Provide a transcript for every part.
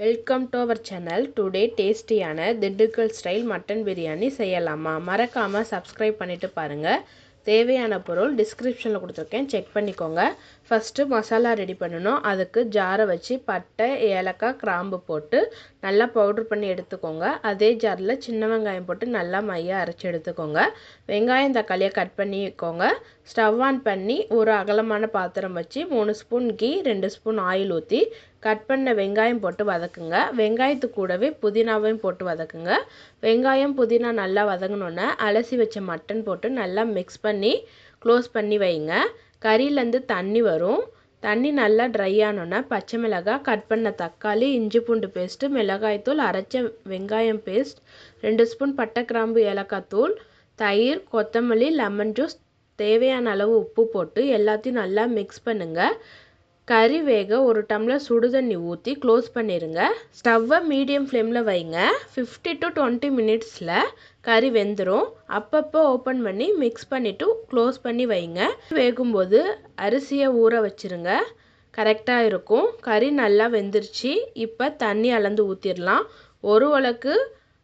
Welcome to our channel. Today டேஸ்டியான Dindigul style mutton biryani செய்யலாமா? மறக்காமல் சப்ஸ்கிரைப் பண்ணிவிட்டு பாருங்கள். தேவையான பொருள் டிஸ்கிரிப்ஷனில் கொடுத்துருக்கேன், செக் பண்ணிக்கோங்க. ஃபஸ்ட்டு மசாலா ரெடி பண்ணணும். அதுக்கு ஜாரை வச்சு பட்டை, ஏலக்காய், கிராம்பு போட்டு நல்லா பவுட்ரு பண்ணி எடுத்துக்கோங்க. அதே ஜாரில் சின்ன வெங்காயம் போட்டு நல்லா மையாக அரைச்சி எடுத்துக்கோங்க. வெங்காயம் தக்காளியை கட் பண்ணிக்கோங்க. ஸ்டவ் ஆன் பண்ணி ஒரு அகலமான பாத்திரம் வச்சு 3 ஸ்பூன் கீ, 2 ஸ்பூன் ஆயில் ஊற்றி கட் பண்ண வெங்காயம் போட்டு வதக்குங்க. வெங்காயத்து கூடவே புதினாவையும் போட்டு வதக்குங்க. வெங்காயம் புதினா நல்லா வதங்கினோன்னே அலசி வச்ச மட்டன் போட்டு நல்லா மிக்ஸ் பண்ணி க்ளோஸ் பண்ணி வைங்க. கறியிலேருந்து தண்ணி வரும். தண்ணி நல்லா ட்ரை ஆனோன்னா பச்சை மிளகாய், கட் பண்ண தக்காளி, இஞ்சி பூண்டு பேஸ்ட்டு, மிளகாய்த்தூள், அரைச்ச வெங்காயம் பேஸ்ட், 2 ஸ்பூன் பட்டை, கிராம்பு, ஏலக்காய் தூள், தயிர், கொத்தமல்லி, லெமன் ஜூஸ், தேவையான அளவு உப்பு போட்டு எல்லாத்தையும் நல்லா மிக்ஸ் பண்ணுங்கள். கறி வேக ஒரு டம்ளர் சுடு தண்ணி ஊற்றி க்ளோஸ் பண்ணிடுங்க. ஸ்டவ்வை மீடியம் ஃப்ளேமில் வைங்க. 50 to 20 மினிட்ஸில் கறி வெந்துடும். அப்பப்போ ஓப்பன் பண்ணி மிக்ஸ் பண்ணிவிட்டு க்ளோஸ் பண்ணி வைங்க. வேகும்போது அரிசியை ஊற வச்சுருங்க, கரெக்டாக இருக்கும். கறி நல்லா வெந்துருச்சு. இப்போ தண்ணி அளந்து ஊற்றிடலாம். ஒரு உலக்கு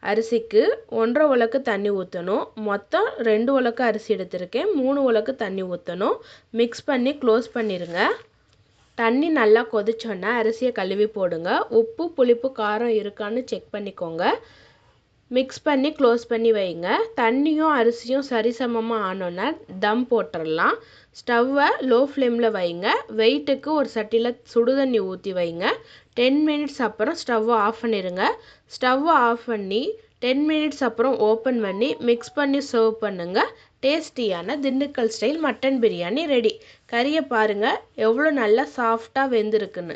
அரிசிக்கு 1.5 உலக்கு தண்ணி ஊற்றணும். மொத்தம் 2 உலக்கு அரிசி எடுத்திருக்கேன். 3 உலக்கு தண்ணி ஊற்றணும். மிக்ஸ் பண்ணி க்ளோஸ் பண்ணிடுங்க. தண்ணி நல்லா கொதிச்சோன்னா அரிசியை கழுவி போடுங்க. உப்பு, புளிப்பு, காரம் இருக்கான்னு செக் பண்ணிக்கோங்க. மிக்ஸ் பண்ணி க்ளோஸ் பண்ணி வைங்க. தண்ணியும் அரிசியும் சரிசமமாக ஆனோன்னா தம் போட்டுடலாம். ஸ்டவ்வை லோ ஃப்ளேமில் வைங்க. வெயிட்டுக்கு ஒரு சட்டியில் சுடுதண்ணி ஊற்றி வைங்க. 10 மினிட்ஸ் அப்புறம் ஸ்டவ்வை ஆஃப் பண்ணிடுங்க. ஸ்டவ்வை ஆஃப் பண்ணி 10 மினிட்ஸ் அப்புறம் ஓப்பன் பண்ணி மிக்ஸ் பண்ணி சர்வ் பண்ணுங்கள். டேஸ்டியான Dindigul style mutton biryani ready. கறியை பாருங்கள் எவ்வளோ நல்லா சாஃப்டாக வெந்திருக்குன்னு.